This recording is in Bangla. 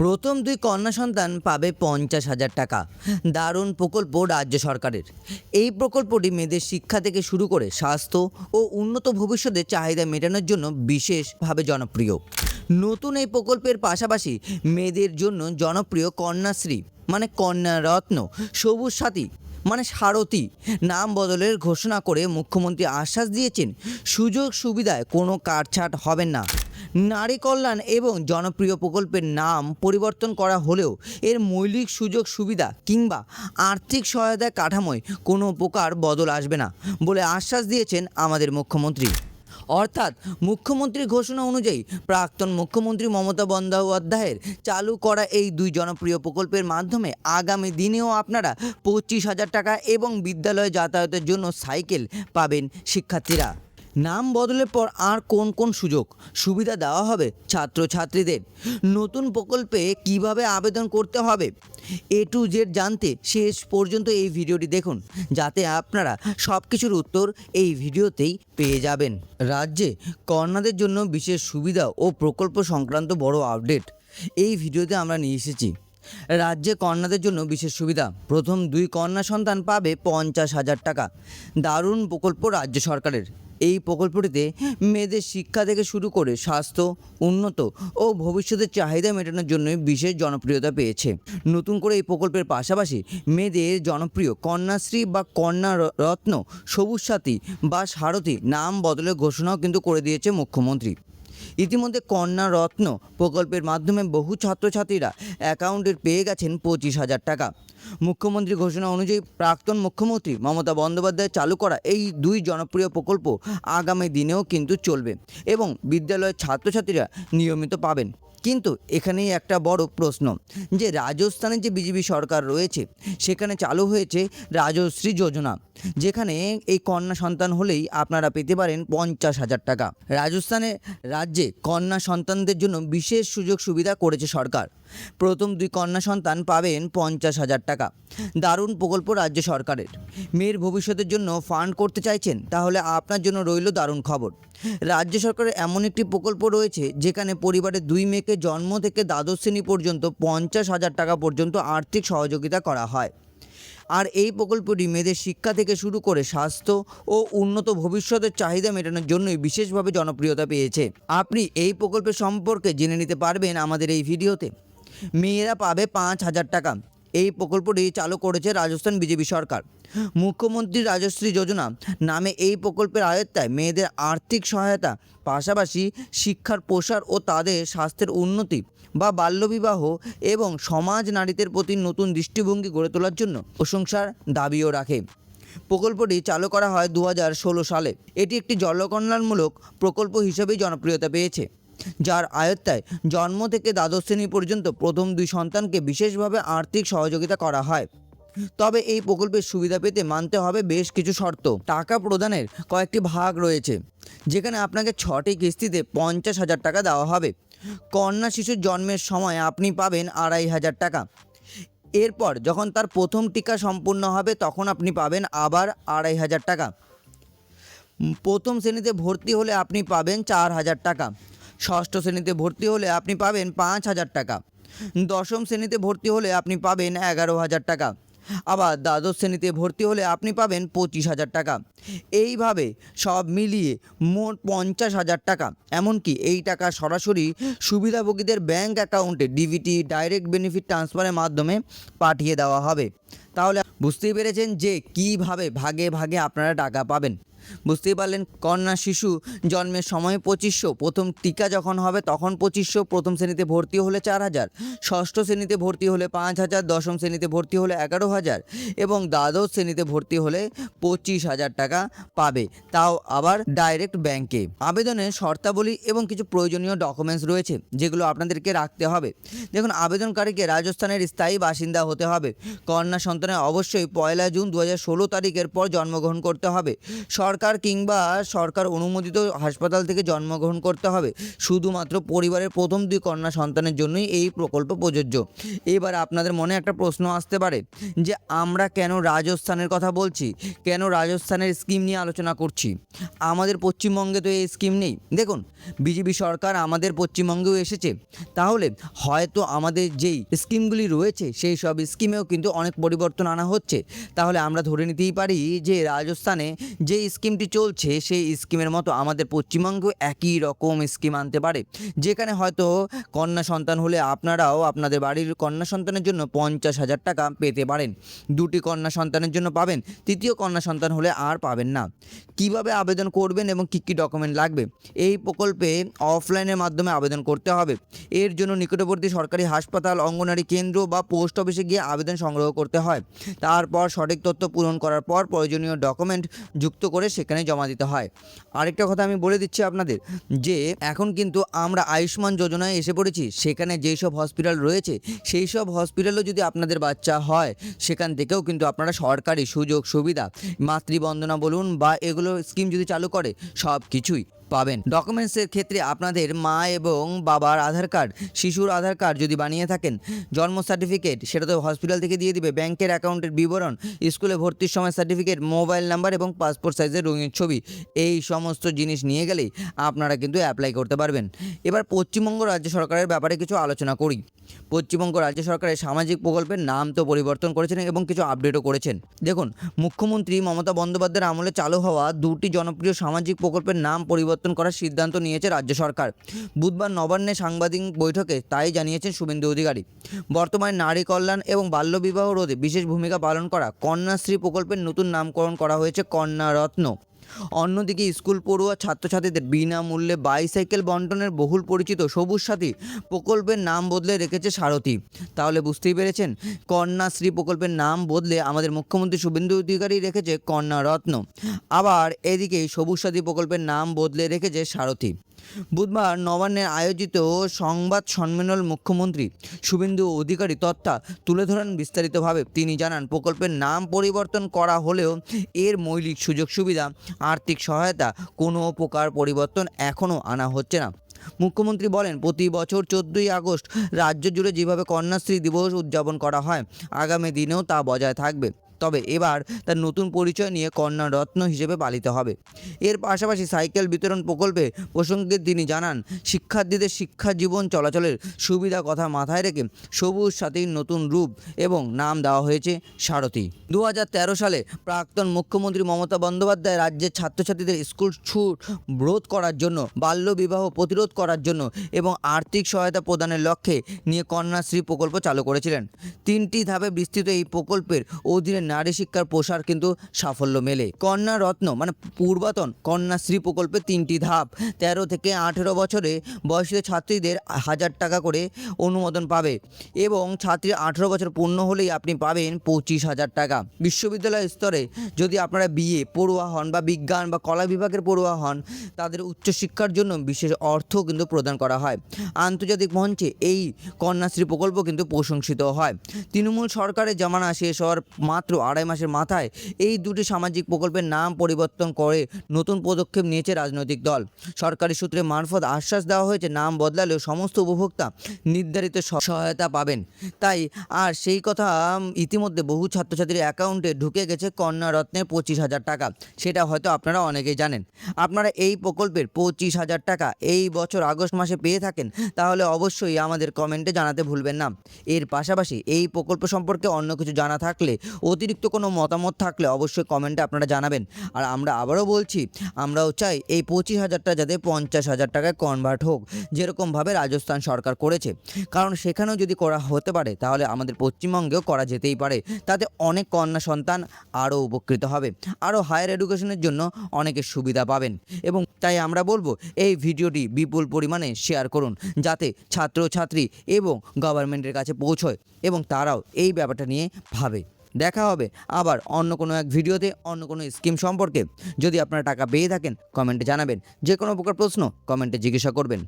প্রথম দুই কন্যা সন্তান পাবে 50,000 টাকা। দারুণ প্রকল্প রাজ্য সরকারের। এই প্রকল্পটি মেয়েদের শিক্ষা থেকে শুরু করে স্বাস্থ্য ও উন্নত ভবিষ্যতের চাহিদা মেটানোর জন্য বিশেষভাবে জনপ্রিয়। নতুন এই প্রকল্পের পাশাপাশি মেয়েদের জন্য জনপ্রিয় কন্যাশ্রী মানে কন্যা রত্ন, সবুজ সাথী মানে সারথী নাম বদলের ঘোষণা করে মুখ্যমন্ত্রী আশ্বাস দিয়েছেন সুযোগ সুবিধায় কোনো কাটছাঁট হবে না। নারী কল্যাণ এবং জনপ্রিয় প্রকল্পের নাম পরিবর্তন করা হলেও এর মৌলিক সুযোগ সুবিধা কিংবা আর্থিক সহায়তা কাঠামোয় কোনো প্রকার বদল আসবে না বলে আশ্বাস দিয়েছেন আমাদের মুখ্যমন্ত্রী। অর্থাৎ মুখ্যমন্ত্রীর ঘোষণা অনুযায়ী প্রাক্তন মুখ্যমন্ত্রী মমতা বন্দ্যোপাধ্যায়ের চালু করা এই দুই জনপ্রিয় প্রকল্পের মাধ্যমে আগামী দিনেও আপনারা 25,000 টাকা এবং বিদ্যালয়ে যাতায়াতের জন্য সাইকেল পাবেন শিক্ষার্থীরা। নাম বদলের পর আর কোন কোন সুযোগ সুবিধা দেওয়া হবে ছাত্রছাত্রীদের, নতুন প্রকল্পে কিভাবে আবেদন করতে হবে, A to Z জানতে শেষ পর্যন্ত এই ভিডিওটি দেখুন, যাতে আপনারা সব কিছুর উত্তর এই ভিডিওতেই পেয়ে যাবেন। রাজ্যে কন্যাদের জন্য বিশেষ সুবিধা ও প্রকল্প সংক্রান্ত বড় আপডেট এই ভিডিওতে আমরা নিয়ে এসেছি। রাজ্যে কন্যাদের জন্য বিশেষ সুবিধা। প্রথম দুই কন্যা সন্তান পাবে 50,000 টাকা। দারুণ প্রকল্প রাজ্য সরকারের। এই প্রকল্পটিতে মেয়েদের শিক্ষা থেকে শুরু করে স্বাস্থ্য উন্নত ও ভবিষ্যতের চাহিদা মেটানোর জন্য বিশেষ জনপ্রিয়তা পেয়েছে। নতুন করে এই প্রকল্পের পাশাপাশি মেয়েদের জনপ্রিয় কন্যাশ্রী বা কন্যা রত্ন, সবুজ সাথী বা সারথী নাম বদলের ঘোষণাও কিন্তু করে দিয়েছে মুখ্যমন্ত্রী। ইতিমধ্যে কন্যা রত্ন প্রকল্পের মাধ্যমে বহু ছাত্রছাত্রীরা অ্যাকাউন্টে পেয়ে গেছেন 25,000 টাকা। মুখ্যমন্ত্রীর ঘোষণা অনুযায়ী প্রাক্তন মুখ্যমন্ত্রী মমতা বন্দ্যোপাধ্যায় চালু করা এই দুই জনপ্রিয় প্রকল্প আগামী দিনেও কিন্তু চলবে এবং বিদ্যালয়ের ছাত্রছাত্রীরা নিয়মিত পাবেন। কিন্তু এখানেই একটা বড় প্রশ্ন, যে রাজস্থানে যে বিজেপি সরকার রয়েছে সেখানে চালু হয়েছে রাজশ্রী যোজনা, যেখানে এই কন্যা সন্তান হলেই আপনারা পেতে পারেন 50,000 টাকা। রাজ্যে কন্যা সন্তানদের জন্য বিশেষ সুযোগ সুবিধা করেছে সরকার। প্রথম দুই কন্যা সন্তান পাবেন 50,000 টাকা। দারুণ প্রকল্প রাজ্য সরকারের। মেয়ের ভবিষ্যতের জন্য ফান্ড করতে চাইছেন, তাহলে আপনার জন্য রইল দারুণ খবর। রাজ্য সরকারের এমন একটি প্রকল্প রয়েছে যেখানে পরিবারের দুই মেয়েকে জন্ম থেকে দ্বাদশ শ্রেণী পর্যন্ত 50,000 টাকা পর্যন্ত আর্থিক সহযোগিতা করা হয়। আর এই প্রকল্পটি মেয়েদের শিক্ষা থেকে শুরু করে স্বাস্থ্য ও উন্নত ভবিষ্যতের চাহিদা মেটানোর জন্যই বিশেষভাবে জনপ্রিয়তা পেয়েছে। আপনি এই প্রকল্পের সম্পর্কে জেনে নিতে পারবেন আমাদের এই ভিডিওতে। মেয়েরা পাবে 5,000 টাকা। এই প্রকল্পটি চালু করেছে রাজস্থান বিজেপি সরকার। মুখ্যমন্ত্রী রাজশ্রী যোজনা নামে এই প্রকল্পের আওতায় মেয়েদের আর্থিক সহায়তা পাশাপাশি শিক্ষার প্রসার ও তাদের স্বাস্থ্যের উন্নতি বা বাল্যবিবাহ এবং সমাজ নারীদের প্রতি নতুন দৃষ্টিভঙ্গি গড়ে তোলার জন্য প্রশংসার দাবিও রাখে। প্রকল্পটি চালু করা হয় 2016 সালে। এটি একটি জনকল্যাণমূলক প্রকল্প হিসেবেই জনপ্রিয়তা পেয়েছে, যার আওতায় জন্ম থেকে দ্বাদশ শ্রেণী পর্যন্ত প্রথম দুই সন্তানকে বিশেষভাবে আর্থিক সহযোগিতা করা হয়। তবে এই প্রকল্পের সুবিধা পেতে মানতে হবে বেশ কিছু শর্ত। টাকা প্রদানের কয়েকটি ভাগ রয়েছে, যেখানে আপনাকে 6টি কিস্তিতে 50,000 টাকা দেওয়া হবে। কন্যা শিশুর জন্মের সময় আপনি পাবেন 2,500 টাকা। এরপর যখন তার প্রথম টিকা সম্পূর্ণ হবে তখন আপনি পাবেন আবার 2,500 টাকা। প্রথম শ্রেণীতে ভর্তি হলে আপনি পাবেন 4,000 টাকা। ষষ্ঠ শ্রেণীতে ভর্তি হলে আপনি পাবেন 5,000 টাকা। দশম শ্রেণীতে ভর্তি হলে আপনি পাবেন 11,000 টাকা। আবার দ্বাদশ শ্রেণীতে ভর্তি হলে আপনি পাবেন 25,000 টাকা। এইভাবে সব মিলিয়ে মোট 50,000 টাকা। এমনকি এই টাকা সরাসরি সুবিধাভোগীদের ব্যাংক অ্যাকাউন্টে ডিবিটি ডাইরেক্ট বেনিফিট ট্রান্সফারের মাধ্যমে পাঠিয়ে দেওয়া হবে। তাহলে বুঝতেই পেরেছেন যে কিভাবে ভাগে ভাগে আপনারা টাকা পাবেন। বুঝতেই পারলেন, কন্যা শিশু জন্মের সময় 2500, প্রথম টিকা যখন হবে তখন 2500, প্রথম শ্রেণীতে ভর্তি হলে 4,000, ষষ্ঠ শ্রেণীতে ভর্তি হলে 5,000, দশম শ্রেণীতে ভর্তি হলে 11,000 এবং দ্বাদশ শ্রেণীতে ভর্তি হলে 25,000 টাকা পাবে, তাও আবার ডাইরেক্ট ব্যাংকে। আবেদনের শর্তাবলী এবং কিছু প্রয়োজনীয় ডকুমেন্টস রয়েছে যেগুলো আপনাদেরকে রাখতে হবে। দেখুন, আবেদনকারীকে রাজস্থানের স্থায়ী বাসিন্দা হতে হবে। কন্যা সন্তানের অবশ্যই 1 জুন 2016 তারিখের পর জন্মগ্রহণ করতে হবে। সরকার সরকার কিংবা সরকার অনুমোদিত হাসপাতাল থেকে জন্মগ্রহণ করতে হবে। শুধুমাত্র পরিবারের প্রথম 2 কন্যা সন্তানের জন্যই এই প্রকল্প প্রযোজ্য। এবার আপনাদের মনে একটা প্রশ্ন আসতে পারে যে আমরা কেন রাজস্থানের কথা বলছি, কেন রাজস্থানের স্কিম নিয়ে আলোচনা করছি, আমাদের পশ্চিমবঙ্গে তো এই স্কিম নেই। দেখুন, বিজেপি সরকার আমাদের পশ্চিমবঙ্গেও এসেছে, তাহলে হয়তো আমাদের যেই স্কিমগুলি রয়েছে সেই সব স্কিমেও কিন্তু অনেক পরিবর্তন আনা হচ্ছে। তাহলে আমরা ধরে নিতেই পারি যে রাজস্থানে যে স্কিমটি চলছে সেই স্কিমের মতো আমাদের পশ্চিমবঙ্গেও একই রকম স্কিম আনতে পারে, যেখানে হয়তো কন্যা সন্তান হলে আপনারাও আপনাদের বাড়ির কন্যা সন্তানের জন্য 50,000 টাকা পেতে পারেন। 2টি কন্যা সন্তানের জন্য পাবেন, 3য় কন্যা সন্তান হলে আর পাবেন না। কিভাবে আবেদন করবেন এবং কী কী ডকুমেন্ট লাগবে? এই প্রকল্পে অফলাইনের মাধ্যমে আবেদন করতে হবে। এর জন্য নিকটবর্তী সরকারি হাসপাতাল, অঙ্গনওয়াড়ি কেন্দ্র বা পোস্ট অফিসে গিয়ে আবেদন সংগ্রহ করতে হয়। তারপর সঠিক তথ্য পূরণ করার পর প্রয়োজনীয় ডকুমেন্ট যুক্ত করে সেখানে জমা দিতে হয়। আরেকটা কথা আমি বলে দিচ্ছি আপনাদের যে এখন কিন্তু আমরা আয়ুষ্মান যোজনায় এসে পড়েছি। সেখানে যেই সব হসপিটাল রয়েছে সেই সব হসপিটালেও যদি আপনাদের বাচ্চা হয়, সেখান থেকেও কিন্তু আপনারা সরকারি সুযোগ সুবিধা, মাতৃবন্দনা বলুন বা এগুলো স্কিম যদি চালু করে সব কিছুই পাবেন। ডকুমেন্টসের ক্ষেত্রে আপনাদের মা এবং বাবার আধার কার্ড, শিশুর আধার কার্ড যদি বানিয়ে থাকেন, জন্ম সার্টিফিকেট সেটা তো হসপিটাল থেকে দিয়ে দিবে, ব্যাংকের অ্যাকাউন্টের বিবরণ, স্কুলে ভর্তির সময় সার্টিফিকেট, মোবাইল নাম্বার এবং পাসপোর্ট সাইজের রঙিন ছবি, এই সমস্ত জিনিস নিয়ে গেলেই আপনারা কিন্তু অ্যাপ্লাই করতে পারবেন। এবার পশ্চিমবঙ্গ রাজ্য সরকারের ব্যাপারে কিছু আলোচনা করি। পশ্চিমবঙ্গ রাজ্য সরকারের সামাজিক প্রকল্পের নাম তো পরিবর্তন করেছেন এবং কিছু আপডেটও করেছেন। দেখুন, মুখ্যমন্ত্রী মমতা বন্দ্যোপাধ্যায়ের আমলে চালু হওয়া 2টি জনপ্রিয় সামাজিক প্রকল্পের নাম পরিবর্তন করার সিদ্ধান্ত নিয়েছে রাজ্য সরকার। বুধবার নবান্নে সাংবাদিক বৈঠকে তাই জানিয়েছেন শুভেন্দু অধিকারী। বর্তমানে নারী কল্যাণ এবং বাল্যবিবাহ রোধে বিশেষ ভূমিকা পালন করা কন্যাশ্রী প্রকল্পের নতুন নামকরণ করা হয়েছে কন্যা রত্ন। অন্যদিকে স্কুল পড়ুয়া ছাত্রছাত্রীদের বিনামূল্যে বাইসাইকেল বন্টনের বহুল পরিচিত সবুজ সাথী প্রকল্পের নাম বদলে রেখেছে সারথী। তাহলে বুঝতেই পেরেছেন, কন্যাশ্রী প্রকল্পের নাম বদলে আমাদের মুখ্যমন্ত্রী শুভেন্দু অধিকারী রেখেছে কন্যা রত্ন। আবার এদিকে সবুজ সাথী প্রকল্পের নাম বদলে রেখেছে সারথী। বুধবার নবান্নে আয়োজিত সংবাদ সম্মেলন মুখ্যমন্ত্রী শুভেন্দু অধিকারী তথ্য তুলে ধরেন বিস্তারিতভাবে। তিনি জানান, প্রকল্পের নাম পরিবর্তন করা হলেও এর মৌলিক সুযোগ সুবিধা, আর্থিক সহায়তা কোনো প্রকার পরিবর্তন এখনও আনা হচ্ছে না। মুখ্যমন্ত্রী বলেন, প্রতি বছর 14ই আগস্ট রাজ্য জুড়ে যেভাবে কন্যাশ্রী দিবস উদযাপন করা হয়, আগামী দিনেও তা বজায় থাকবে। তবে এবার তার নতুন পরিচয় নিয়ে কন্যা রত্ন হিসেবে পালিত হবে। এর পাশাপাশি সাইকেল বিতরণ প্রকল্পে প্রসঙ্গে তিনি জানান, শিক্ষার্থীদের শিক্ষা জীবন চলাচলের সুবিধা কথা মাথায় রেখে সবুজ সাথীর নতুন রূপ এবং নাম দেওয়া হয়েছে সারথী। 2013 সালে প্রাক্তন মুখ্যমন্ত্রী মমতা বন্দ্যোপাধ্যায় রাজ্যের ছাত্রছাত্রীদের স্কুল ছুট রোধ করার জন্য, বাল্যবিবাহ প্রতিরোধ করার জন্য এবং আর্থিক সহায়তা প্রদানের লক্ষ্যে নিয়ে কন্যাশ্রী প্রকল্প চালু করেছিলেন। 3টি ধাপে বিস্তৃত এই প্রকল্পের অধীনে নারী শিক্ষার প্রসার কিন্তু সাফল্য মেলে। কন্যা রত্ন মানে পূর্বতন কন্যাশ্রী প্রকল্পে 3টি ধাপ। 13 থেকে 18 বছরে বয়সী ছাত্রীদের 1000 টাকা করে অনুমোদন পাবে এবং ছাত্রী 18 বছর পূর্ণ হলেই আপনি পাবেন 25,000 টাকা। বিশ্ববিদ্যালয় স্তরে যদি আপনারা বিএ পড়ুয়া হন বা বিজ্ঞান বা কলা বিভাগের পড়ুয়া হন, তাদের উচ্চশিক্ষার জন্য বিশেষ অর্থ কিন্তু প্রদান করা হয়। আন্তর্জাতিক মঞ্চে এই কন্যাশ্রী প্রকল্প কিন্তু প্রশংসিত হয়। তৃণমূল সরকারের জামানা শেষ হওয়ার মাত্র 2.5 মাসের মাথায় এই 2টি সামাজিক প্রকল্পের নাম পরিবর্তন করে নতুন পদক্ষেপ নিয়েছে রাজনৈতিক দল। সরকারি সূত্রে মারফত আশ্বাস দেওয়া হয়েছে, নাম বদলালেও সমস্ত উপভোক্তা নির্ধারিত সহায়তা পাবেন। তাই আর সেই কথা ইতিমধ্যে বহু ছাত্রছাত্রীর অ্যাকাউন্টে ঢুকে গেছে কন্যা রত্নের 25,000 টাকা। সেটা হয়তো আপনারা অনেকেই জানেন। আপনারা এই প্রকল্পের 25,000 টাকা এই বছর আগস্ট মাসে পেয়ে থাকেন, তাহলে অবশ্যই আমাদের কমেন্টে জানাতে ভুলবেন না। এর পাশাপাশি এই প্রকল্প সম্পর্কে অন্য কিছু জানা থাকলে, অতিরিক্ত কোনো মতামত থাকলে অবশ্যই কমেন্টে আপনারা জানাবেন। আর আমরা আবারও বলছি, আমরাও চাই এই 25,000টা যাতে 50,000 টাকায় কনভার্ট হোক, যেরকমভাবে রাজস্থান সরকার করেছে। কারণ সেখানেও যদি করা হতে পারে তাহলে আমাদের পশ্চিমবঙ্গেও করা যেতেই পারে। তাতে অনেক কন্যা সন্তান আরও উপকৃত হবে, আরও হায়ার এডুকেশনের জন্য অনেকের সুবিধা পাবেন। এবং তাই আমরা বলবো, এই ভিডিওটি বিপুল পরিমাণে শেয়ার করুন, যাতে ছাত্রছাত্রী এবং গভর্নমেন্টের কাছে পৌঁছয় এবং তারাও এই ব্যাপারটা নিয়ে ভাবে। দেখা হবে আবার অন্য কোনো এক ভিডিওতে অন্য কোনো স্কিম সম্পর্কে। যদি আপনারা টাকা পেয়ে থাকেন কমেন্টে জানাবেন। যে কোনো প্রকার প্রশ্ন কমেন্টে জিজ্ঞাসা করবেন।